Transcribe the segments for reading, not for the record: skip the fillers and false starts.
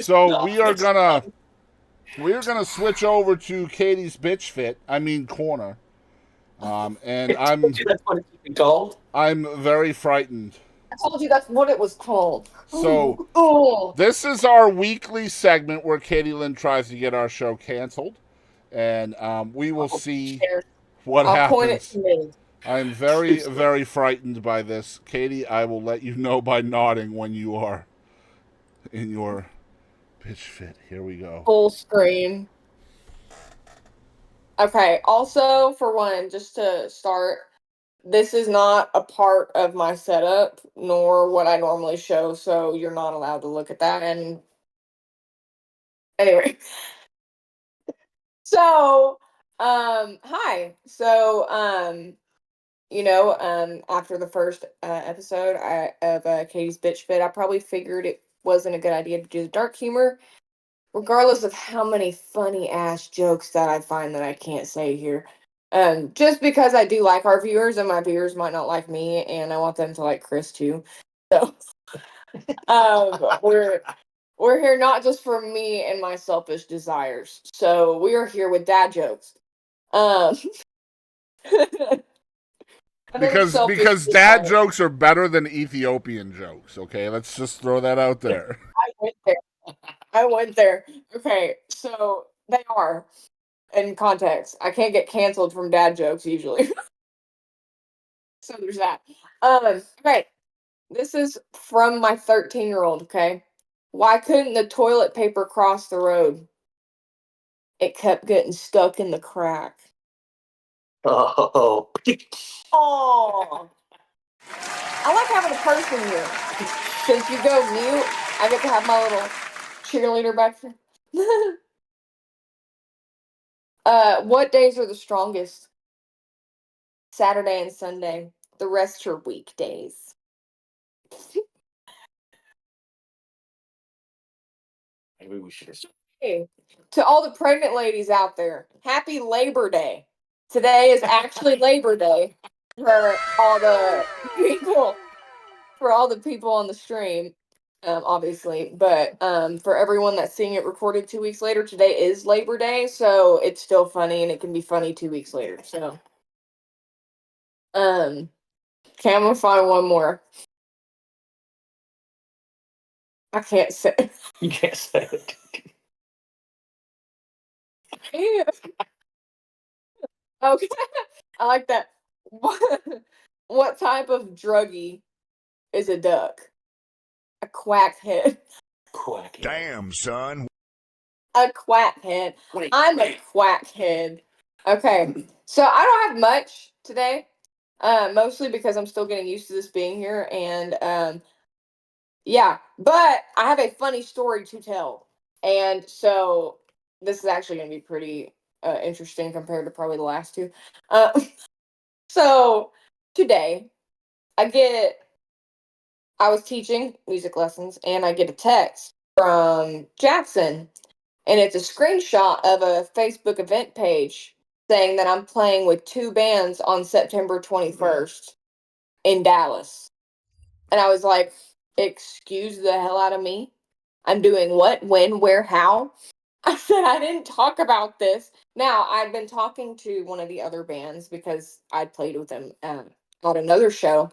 So we are gonna switch over to Katie's bitch fit. I mean corner. And I told you that's what it's been called. I'm very frightened. I told you that's what it was called. So Oh, this is our weekly segment where Katie Lynn tries to get our show canceled, and we will oh, see chair. what I'll point it happens. to me. I'm very, very frightened by this. Katie, I will let you know by nodding when you are in your pitch fit. Here we go. Full screen. Okay. Also, for one, just to start, this is not a part of my setup nor what I normally show, so you're not allowed to look at that. And anyway, so hi. So after the first episode of Katie's Bitch Fit, I probably figured it wasn't a good idea to do the dark humor, regardless of how many funny ass jokes that I find that I can't say here. Just because I do like our viewers, and my viewers might not like me, and I want them to like Chris too. So, we're here not just for me and my selfish desires. So we are here with dad jokes. Um, other selfish Because dad desires. jokes are better than Ethiopian jokes. Okay, let's just throw that out there. I went there. I went there. Okay, so they are in context. I can't get canceled from dad jokes usually. So there's that. Okay. This is from my 13-year-old, okay? Why couldn't the toilet paper cross the road? It kept getting stuck in the crack. Oh, Oh, I like having a person here. Since you go mute, I get to have my little cheerleader back there. What days are the strongest? Saturday and Sunday. The rest are weekdays. maybe we should have. Hey, to all the pregnant ladies out there, happy Labor Day. Today is actually Labor Day for all the people on the stream, obviously. But for everyone that's seeing it recorded 2 weeks later, today is Labor Day, so it's still funny and it can be funny 2 weeks later. So um okay, I'm gonna find one more. I can't say. You can't say it. Okay. I like that. What type of druggie is a duck? A quackhead. Quack. Damn, son. A quackhead. I'm a quackhead. Okay. So I don't have much today. Mostly because I'm still getting used to this being here, and yeah, but I have a funny story to tell. And so this is actually going to be pretty interesting compared to probably the last two. Uh, so today I I was teaching music lessons and I get a text from Jackson, and it's a screenshot of a Facebook event page saying that I'm playing with two bands on September 21st in Dallas. And I was like, excuse the hell out of me. I'm doing what, when, where, how? I said, I didn't talk about this. Now, I'd been talking to one of the other bands because I'd played with them on another show.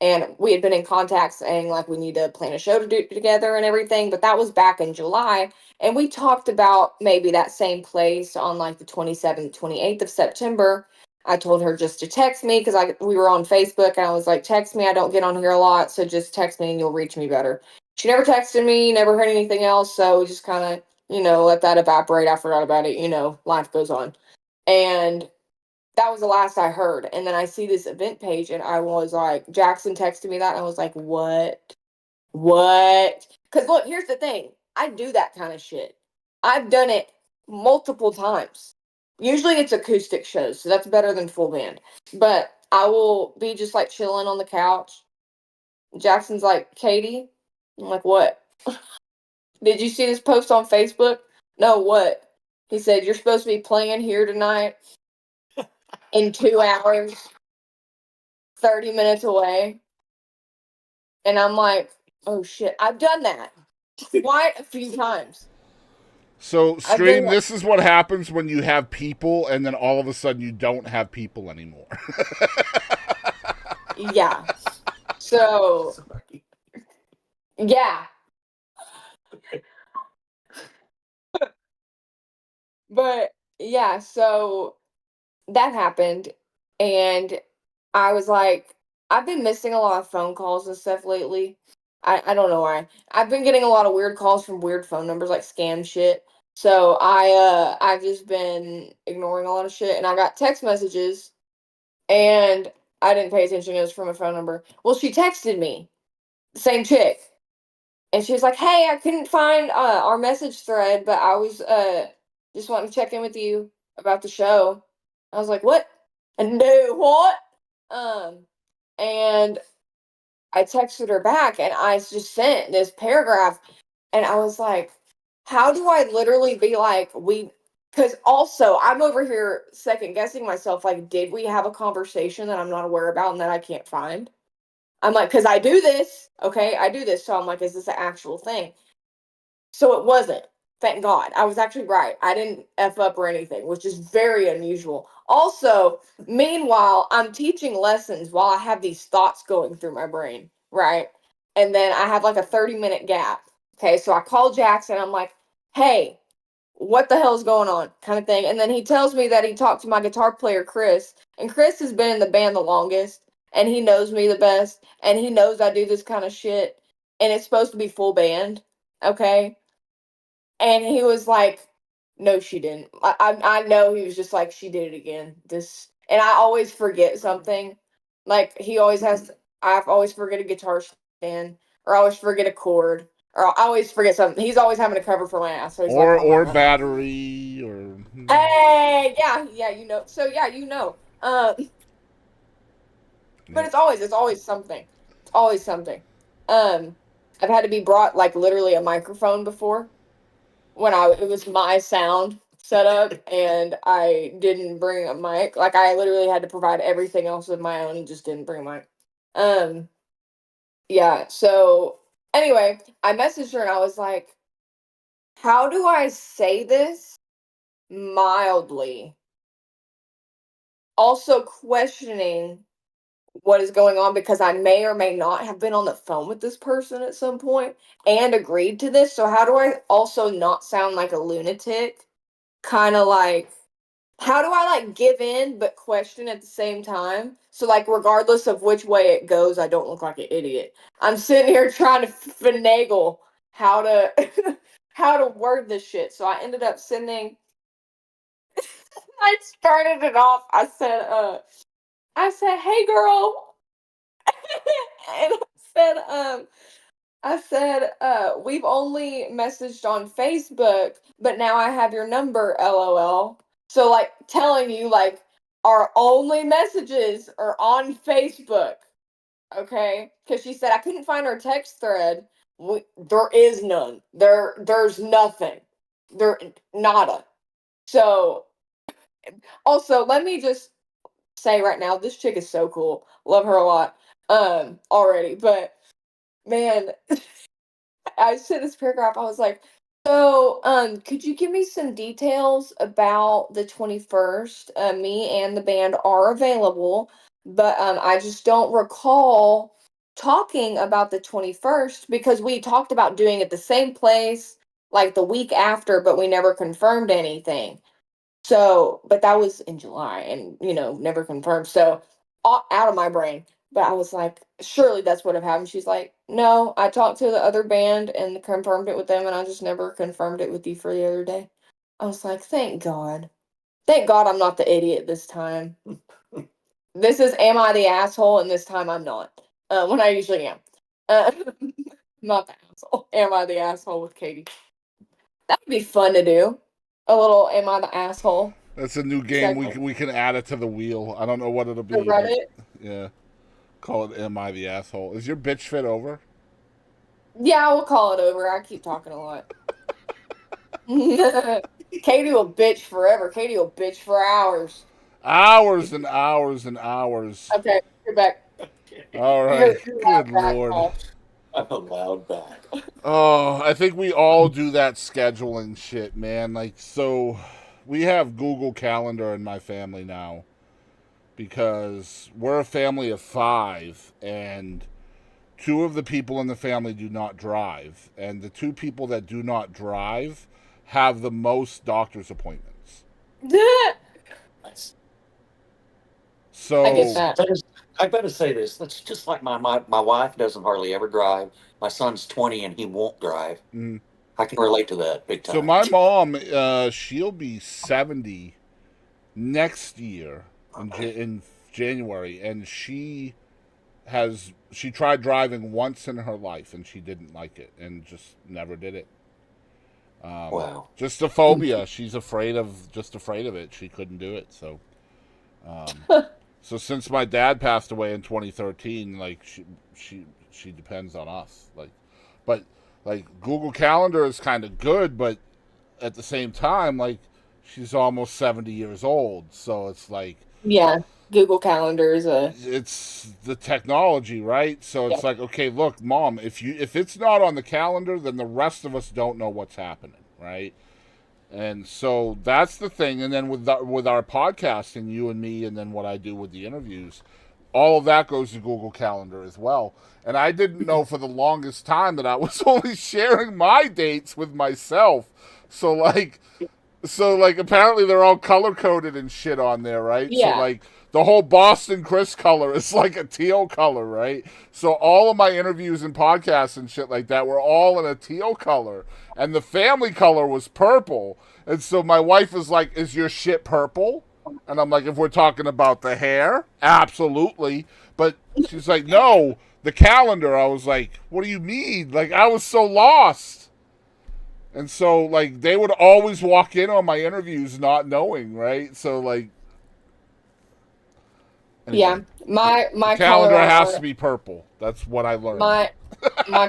And we had been in contact saying, like, we need to plan a show to do together and everything. But that was back in July. And we talked about maybe that same place on like the 27th, 28th of September. I told her just to text me because we were on Facebook, and I was like, text me. I don't get on here a lot, so just text me and you'll reach me better. She never texted me, never heard anything else, so we just kind of, let that evaporate. I forgot about it. Life goes on. And that was the last I heard. And then I see this event page, and I was like, Jackson texted me that, and I was like, what? What? Because look, here's the thing, I do that kind of shit. I've done it multiple times. Usually it's acoustic shows, so that's better than full band. But I will be just like chilling on the couch. Jackson's like, Katie? I'm like, what? Did you see this post on Facebook? No, what? He said, you're supposed to be playing here tonight in 2 hours, 30 minutes away. And I'm like, oh shit, I've done that. quite a few times. So, I've been stream, this is what happens when you have people and then all of a sudden you don't have people anymore. yeah. So yeah. But yeah, so that happened and I was like, I've been missing a lot of phone calls and stuff lately. I don't know why. I've been getting a lot of weird calls from weird phone numbers like scam shit. So I've just been ignoring a lot of shit and I got text messages and I didn't pay attention. It was from a phone number. Well, she texted me, the same chick. And she was like, "Hey, I couldn't find our message thread, but I was just wanting to check in with you about the show." I was like, "What? And no, what?" Um, and I texted her back, and I just sent this paragraph, and I was like, "How do I literally be like we?" Because also, I'm over here second guessing myself. Like, did we have a conversation that I'm not aware about and that I can't find? I'm like, because I do this, okay? I do this. So I'm like, is this an actual thing? So it wasn't. Thank God. I was actually right. I didn't F up or anything, which is very unusual. Also, meanwhile, I'm teaching lessons while I have these thoughts going through my brain, right? And then I have like a 30-minute gap. Okay, so I call Jackson. I'm like, hey, what the hell's going on? Kind of thing. And then he tells me that he talked to my guitar player, Chris. And Chris has been in the band the longest. And he knows me the best. And he knows I do this kind of shit. And it's supposed to be full band. Okay. And he was like, "No, she didn't." I know he was just like, "She did it again." This, and I always forget something. Like he always has. I always forget a guitar stand, or I always forget a chord, or I always forget something. He's always having to cover for my ass. So he's like, "Oh my or god." battery, or. Hey, yeah, yeah, you know. So yeah, you know. But it's always something. It's always something. Um, I've had to be brought like literally a microphone before when it was my sound setup and I didn't bring a mic. Like I literally had to provide everything else of my own and just didn't bring a mic. Um yeah, so anyway, I messaged her and I was like, how do I say this mildly? Also questioning what is going on because I may or may not have been on the phone with this person at some point and agreed to this. So how do I also not sound like a lunatic? Kind of like how do I like give in but question at the same time? So like regardless of which way it goes, I don't look like an idiot. I'm sitting here trying to finagle how to how to word this shit. So I ended up sending I started it off. I said, "Hey girl." And we've only messaged on Facebook, but now I have your number, LOL. So like telling you like our only messages are on Facebook. Okay? Because she said I couldn't find our text thread. There is none. There's nothing. There nada. So also let me just say right now, this chick is so cool. Love her a lot. Already. But man, I sent this paragraph. I was like, so, could you give me some details about the 21st? Me and the band are available, but I just don't recall talking about the 21st because we talked about doing it the same place like the week after, but we never confirmed anything. So, but that was in July and, never confirmed. So, out of my brain. But I was like, surely that's what have happened. She's like, no, I talked to the other band and confirmed it with them, and I just never confirmed it with you for the other day. I was like, thank God. Thank God I'm not the idiot this time. This is am I the asshole, and this time I'm not. When I usually am. Uh, not the asshole. Am I the asshole with Katie? That would be fun to do. A little am I the asshole That's a new game. We segment. can add it to the wheel. I don't know what it'll The be, but Reddit. yeah. Call it Am I the Asshole? Is your bitch fit over? Yeah, we'll call it over. I keep talking a lot. Katie will bitch forever. Katie will bitch for hours. Hours and hours and hours. Okay, you're back. All right. You're Good back, Lord. Paul. I'm allowed back. Oh, I think we all do that scheduling shit, man. Like, so we have Google Calendar in my family now because we're a family of 5, and 2 of the people in the family do not drive, and the 2 people that do not drive have the most doctor's appointments. Nice. So I get that. I better say this. That's just like my wife doesn't hardly ever drive. My son's 20 and he won't drive. mm. I can relate to that big time. So my mom, she'll be 70 next year in January, and she tried driving once in her life, and she didn't like it, and just never did it. Wow. Just a phobia. She's afraid of it. She couldn't do it. So, so since my dad passed away in 2013, like she depends on us. But Google Calendar is kind of good, but at the same time, like she's almost 70 years old, so it's like Yeah, Google Calendar is it's the technology, right? So it's Yeah. like, okay, look, Mom, if it's not on the calendar, then the rest of us don't know what's happening, right? And so that's the thing. And then with our podcasting, you and me, and then what I do with the interviews, all of that goes to Google Calendar as well. And I didn't know for the longest time that I was only sharing my dates with myself. So apparently they're all color coded and shit on there, right? Yeah. So like the whole Boston Chris color is like a teal color, right? So all of my interviews and podcasts and shit like that were all in a teal color, and the family color was purple. And so my wife was like, "Is your shit purple?" And I'm like, "If we're talking about the hair, absolutely." But she's like, "No, the calendar." I was like, "What do you mean?" Like I was so lost. And so, like, they would always walk in on my interviews not knowing, right? So, like, anyway, Yeah, my calendar color has to be purple. That's what I learned. my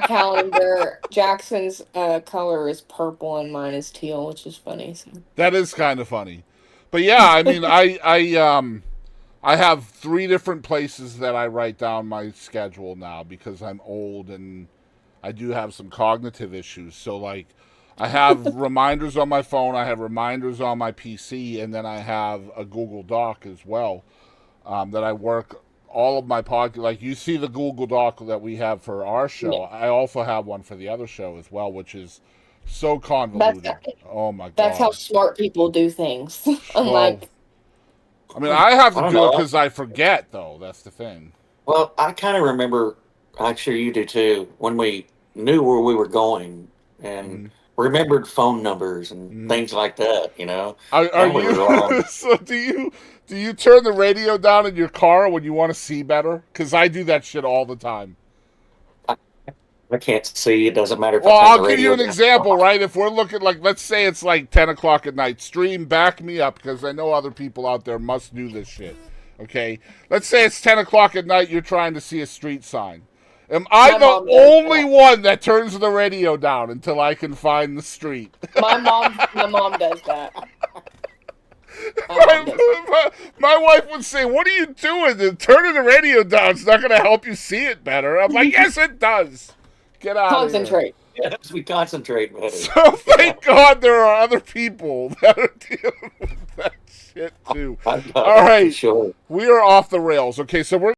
calendar. Jackson's color is purple and mine is teal, which is funny. So. That is kind of funny, but yeah, I mean, I have 3 different places that I write down my schedule now because I'm old and I do have some cognitive issues. So, like, I have reminders on my phone, I have reminders on my PC, and then I have a Google Doc as well that I work all of my podcast. Like, you see the Google Doc that we have for our show. Yeah. I also have one for the other show as well, which is so convoluted. Oh my god! That's how smart people do things. Well, Unlike, I mean, I have I to don't do it know. because I forget, though. That's the thing. Well, I kind of remember, I'm sure you do too, when we knew where we were going and remembered phone numbers and things like that, you know? Are Now we were all, you? So do you turn the radio down in your car when you want to see better? Because I do that shit all the time. I can't see. It doesn't matter if Well, I turn I'll the give you radio an down. example, right? If we're looking, like, let's say it's like 10 o'clock at night. Stream, back me up, because I know other people out there must do this shit. Okay? Let's say it's 10 o'clock at night, you're trying to see a street sign. Am I My the mom does only that. one that turns the radio down until I can find the street? my mom does that. My mom does that. My wife would say, "What are you doing? Turning the radio down is not going to help you see it better." I'm like, "Yes, it does. Get out of here." Concentrate. Yeah, as we concentrate better. So thank God there are other people that are dealing with that shit too. I'm All right, sure. we are off the rails. Okay, so we're